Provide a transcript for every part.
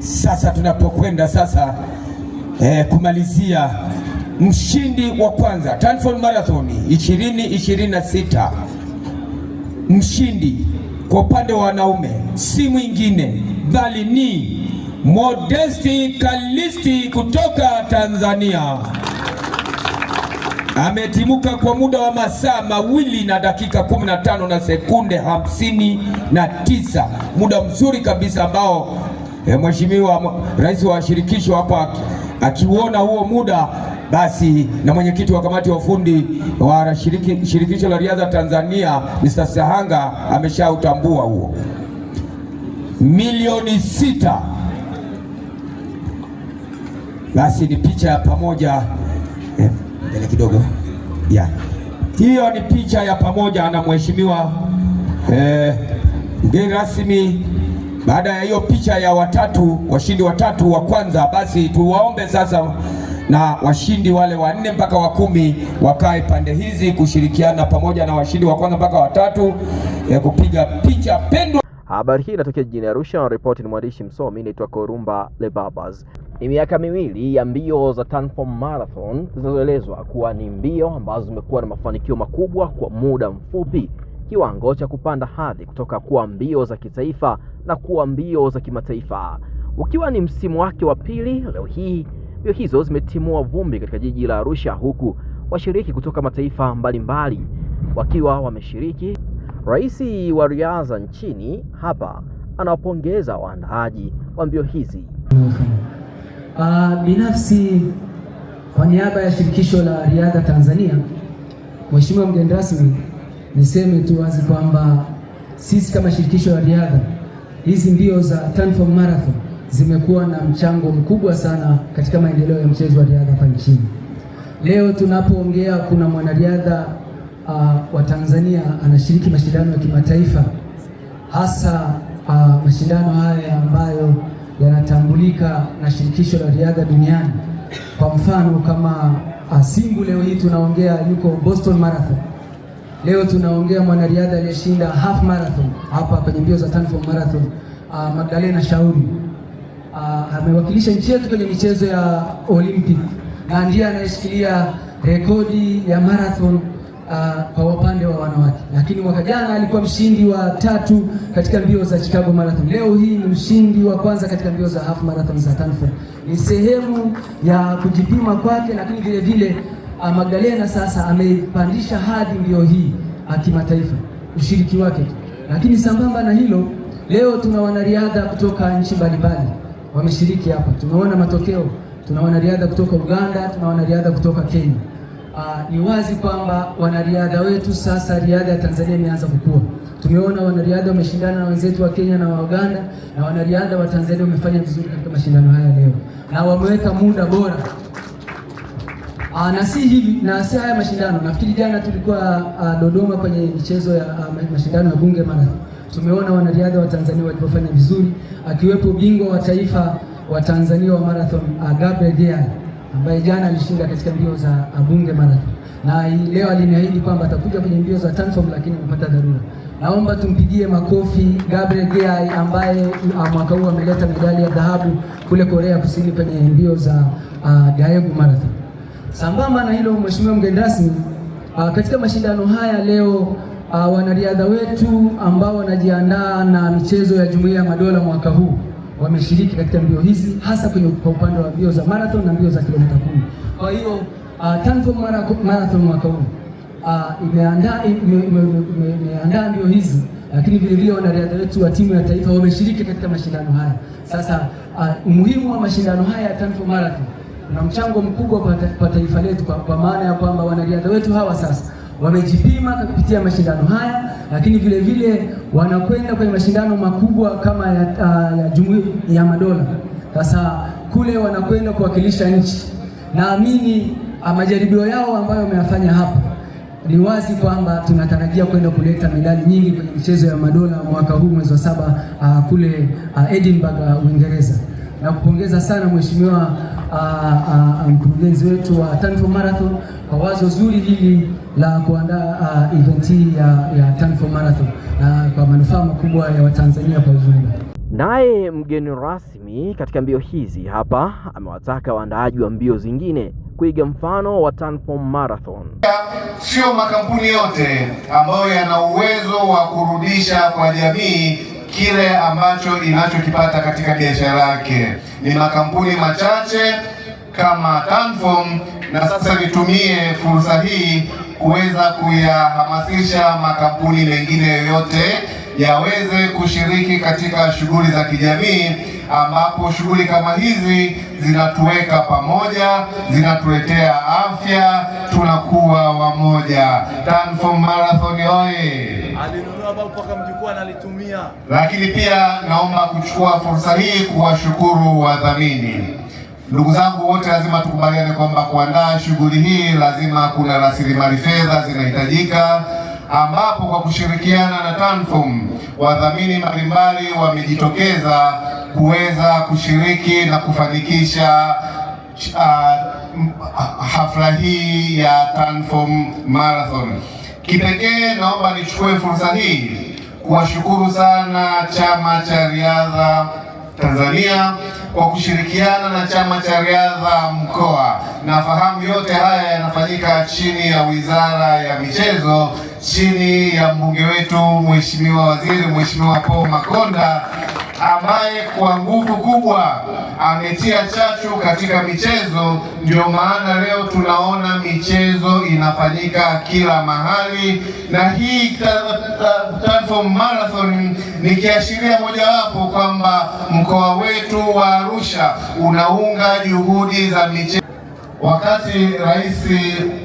Sasa tunapokwenda sasa kumalizia mshindi wa kwanza Tanford Marathon 2026, mshindi kwa upande wa wanaume si mwingine bali ni Modesti Kalisti kutoka Tanzania. Ametimuka kwa muda wa masaa 2 na dakika 15 na sekunde 59, muda mzuri kabisa ambao Mheshimiwa Rais wa shirikisho hapa akiuona huo muda, basi na mwenyekiti wa kamati ya ufundi wa shirikisho la riadha Tanzania Mr. Sahanga ameshautambua huo. Milioni 6. Basi ni picha ya pamoja mbele kidogo ya hiyo ni picha ya pamoja na mheshimiwa mgeni rasmi. Baada ya hiyo picha ya washindi watatu wa kwanza, basi tuwaombe sasa na washindi wale wa 4 mpaka wa 10 wakae pande hizi kushirikiana pamoja na washindi wa kwanza mpaka wa 3 kupiga picha pendwa. Habari hii inatokea jijini Arusha. Ripoti ni mwandishi msomi naitwa Korumba Lebabas. Ni miaka 2 ya mbio za Tanford Marathon zinazoelezwa kuwa ni mbio ambazo zimekuwa na mafanikio makubwa kwa muda mfupi, kiwango cha kupanda hadhi kutoka kuwa mbio za kitaifa na kuwa mbio za kimataifa. Ukiwa ni msimu wake wa pili, leo hii mbio hizo zimetimua vumbi katika jiji la Arusha, huku washiriki kutoka mataifa mbalimbali wakiwa wameshiriki. Rais wa riadha nchini hapa anawapongeza waandaaji wa mbio hizi. Binafsi kwa niaba ya shirikisho la riadha Tanzania, Mheshimiwa mgeni rasmi, niseme tu wazi kwamba sisi kama shirikisho la riadha, hizi mbio za Tanford Marathon zimekuwa na mchango mkubwa sana katika maendeleo ya mchezo wa riadha hapa nchini. Leo tunapoongea kuna mwanariadha wa Tanzania anashiriki mashindano ya kimataifa, hasa mashindano haya ambayo yanatambulika na shirikisho la riadha duniani. Kwa mfano kama Simbu, leo hii tunaongea yuko Boston Marathon. Leo tunaongea mwanariadha aliyeshinda half marathon hapa kwenye mbio za Tanford Marathon, Magdalena Shauri. Amewakilisha nchi yetu kwenye michezo ya Olympic na ndiye anayeshikilia rekodi ya marathon kwa upande wa wanawake. Lakini mwaka jana alikuwa mshindi wa 3 katika mbio za Chicago Marathon. Leo hii ni mshindi wa kwanza katika mbio za half marathon za Tanford. Ni sehemu ya kujipima kwake, lakini vile vile Magdalena sasa ameipandisha hadi mbio hii kimataifa, ushiriki wake tu. Lakini sambamba na hilo, leo tuna wanariadha kutoka nchi mbalimbali wameshiriki hapa. Tumeona matokeo, tuna wanariadha kutoka Uganda, tuna wanariadha kutoka Kenya. Ni wazi kwamba wanariadha wetu sasa, riadha ya Tanzania imeanza kukua. Tumeona wanariadha wameshindana na wenzetu wa Kenya na wa Uganda, na wanariadha wa Tanzania wamefanya vizuri katika mashindano haya leo na wameweka muda bora. Na si hivi na si haya mashindano. Nafikiri jana tulikuwa Dodoma kwenye michezo ya mashindano ya Bunge Marathon. Tumeona wanariadha wa Tanzania walipofanya vizuri, akiwepo bingwa wa taifa wa Tanzania wa marathon Gabriel Gea, ambaye jana alishinda katika mbio za Bunge Marathon. Na leo aliniahidi kwamba atakuja kwenye mbio za Tanford, lakini amepata dharura. Naomba tumpigie makofi Gabriel Gea ambaye mwaka huu ameleta medali ya dhahabu kule Korea Kusini kwenye mbio za Daegu Marathon. Sambamba na hilo, Mheshimiwa mgeni rasmi, katika mashindano haya leo wanariadha wetu ambao wanajiandaa na michezo ya Jumuiya ya Madola mwaka huu wameshiriki katika mbio hizi, hasa kwa upande wa mbio za marathon na mbio za kilomita 10. Kwa hiyo Tanford Marathon mwaka huu imeandaa mbio hizi, lakini vile vile wanariadha wetu wa timu ya taifa wameshiriki katika mashindano haya. Sasa umuhimu wa mashindano haya ya Tanford Marathon na mchango mkubwa kwa taifa letu, kwa maana ya kwamba wanariadha wetu hawa sasa wamejipima kupitia mashindano haya, lakini vile vile wanakwenda kwenye mashindano makubwa kama ya Jumuiya ya Madola. Sasa kule wanakwenda kuwakilisha nchi. Naamini majaribio yao ambayo wameyafanya hapa, ni wazi kwamba tunatarajia kwenda kuleta medali nyingi kwenye michezo ya Madola mwaka huu mwezi wa 7 kule Edinburgh, Uingereza. Na kupongeza sana Mheshimiwa mkurugenzi wetu wa Tanford Marathon kwa wazo zuri hili la kuandaa event hii ya Tanford Marathon na kwa manufaa makubwa ya Watanzania kwa ujumla. Naye mgeni rasmi katika mbio hizi hapa amewataka waandaaji wa mbio zingine kuiga mfano wa Tanform Marathon. Sio makampuni yote ambayo yana uwezo wa kurudisha kwa jamii kile ambacho inachokipata katika biashara yake. Ni makampuni machache kama Tanform, na sasa nitumie fursa hii kuweza kuyahamasisha makampuni mengine yoyote yaweze kushiriki katika shughuli za kijamii, ambapo shughuli kama hizi zinatuweka pamoja, zinatuletea afya, tunakuwa wamoja. Tanform Marathon oye! Alinunua bao mpaka mjukuu analitumia. Lakini pia naomba kuchukua fursa hii kuwashukuru wadhamini. Ndugu zangu wote, lazima tukubaliane kwamba kuandaa shughuli hii lazima kuna rasilimali fedha zinahitajika, ambapo kwa kushirikiana na Tanform wadhamini mbalimbali wamejitokeza kuweza kushiriki na kufanikisha hafla hii ya Tanform Marathon. Kipekee naomba nichukue fursa hii kuwashukuru sana Chama cha Riadha Tanzania kwa kushirikiana na Chama cha Riadha Mkoa. Nafahamu yote haya yanafanyika chini ya Wizara ya Michezo, chini ya mbunge wetu Mheshimiwa Waziri, Mheshimiwa Paul Makonda, ambaye kwa nguvu kubwa ametia chachu katika michezo. Ndio maana leo tunaona michezo inafanyika kila mahali, na hii Tanform Marathon ni kiashiria mojawapo kwamba mkoa wetu wa Arusha unaunga juhudi za michezo. Wakati rais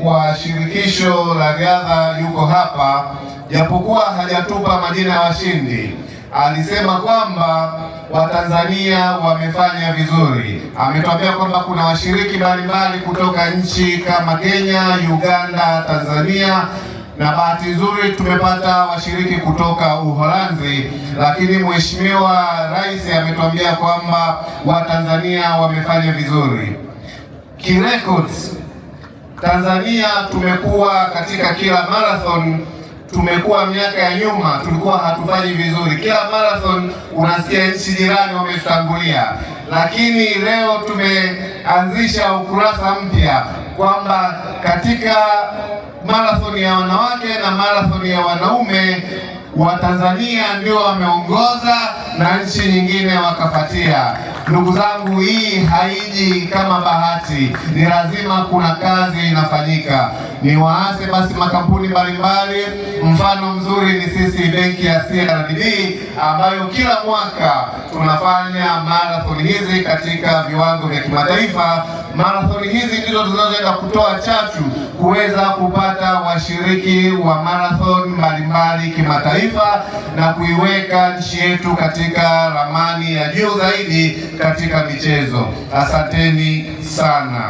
wa shirikisho la riadha yuko hapa, japokuwa hajatupa majina ya washindi, alisema kwamba Watanzania wamefanya vizuri. Ametuambia kwamba kuna washiriki mbalimbali kutoka nchi kama Kenya, Uganda, Tanzania, na bahati nzuri tumepata washiriki kutoka Uholanzi, lakini Mheshimiwa Rais ametuambia kwamba Watanzania wamefanya vizuri. Kirecords, Tanzania tumekuwa katika kila marathon, tumekuwa miaka ya nyuma tulikuwa hatufanyi vizuri. Kila marathon unasikia nchi jirani wametangulia, lakini leo tumeanzisha ukurasa mpya kwamba katika marathon ya wanawake na marathon ya wanaume Watanzania ndio wameongoza na nchi nyingine wakafuatia. Ndugu zangu, hii haiji kama bahati, ni lazima kuna kazi inafanyika. Ni waase basi makampuni mbalimbali. Mfano mzuri ni sisi benki ya CRDB ambayo kila mwaka tunafanya marathon hizi katika viwango vya kimataifa. Marathon hizi ndizo zinazoenda kutoa chachu kuweza kupata washiriki wa marathon mbalimbali kimataifa na kuiweka nchi yetu katika ramani ya juu zaidi katika michezo. Asanteni sana.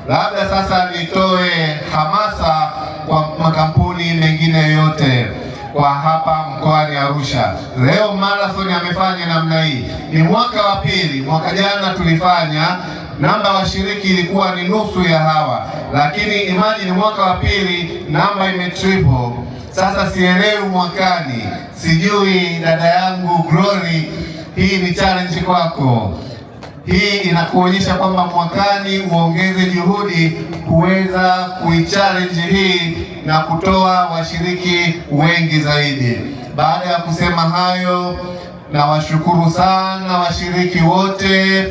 Labda sasa nitoe hamasa kwa makampuni mengine yote kwa hapa mkoani Arusha. Leo marathon amefanya namna hii, ni mwaka wa pili. Mwaka jana tulifanya namba washiriki ilikuwa ni nusu ya hawa, lakini imagine mwaka wa pili namba imetriple. Sasa sielewi mwakani, sijui dada yangu Glory, hii ni challenge kwako. Hii inakuonyesha kwamba mwakani uongeze juhudi kuweza kuichallenge hii na kutoa washiriki wengi zaidi. Baada ya kusema hayo, na washukuru sana washiriki wote.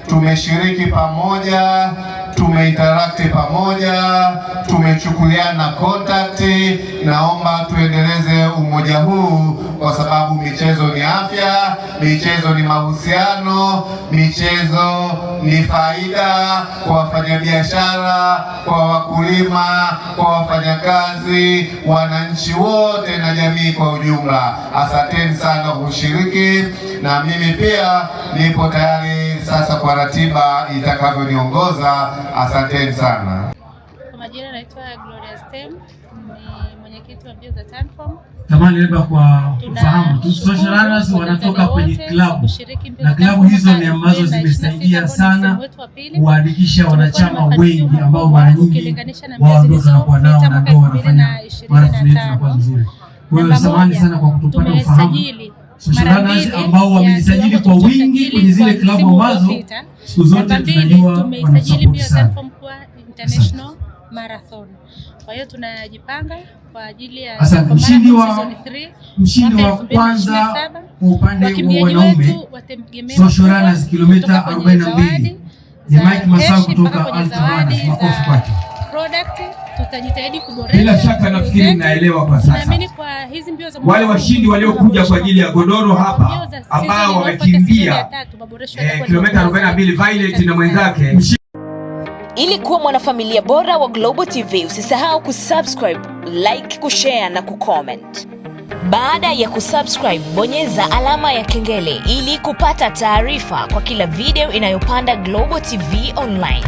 Tumeshiriki pamoja, tumeinteract pamoja, tumechukuliana contact. Naomba tuendeleze umoja huu kwa sababu michezo ni afya, michezo ni mahusiano, michezo ni faida kwa wafanyabiashara, kwa wakulima, kwa wafanyakazi, wananchi wote na jamii kwa ujumla. Asanteni sana kushiriki, na mimi pia nipo tayari sasa kwa ratiba itakavyoniongoza. Asanteni sana. Kwa majina naitwa Gloria Stem, ni mwenyekiti wa mbio za Tanform. Tamani labda kwa kufahamu social runners wanatoka kwenye klabu, na klabu hizo ni ambazo zimesaidia sana kuandikisha wanachama wengi ambao mara nyingi wao ndio tunakuwa nao na ndio wanafanya marathon yetu inakuwa nzuri. Kwa hiyo samahani sana kwa kutupata ufahamu. social runners ambao wamejisajili kwa wingi kwenye zile klabu ambazo siku zote tunajua wanasupport sana. International Marathon. Kwa hiyo tunajipanga kwa ajili ya mshindi wa kwanza kwa upande wa wanaume social runners kilomita 42 ni Mike Masau kutoka Altarunners. Makofi kwake. Product tutajitahidi kuboresha. Bila shaka nafikiri mnaelewa kwa sasa. Naamini kwa hizi mbio za wale washindi waliokuja kwa ajili ya godoro hapa ambao wamekimbia kilomita 42 Violet na mwenzake. Ili kuwa mwanafamilia bora wa Global TV, usisahau kusubscribe, like, kushare na kucomment. Baada ya kusubscribe, bonyeza alama ya kengele ili kupata taarifa kwa kila video inayopanda Global TV Online.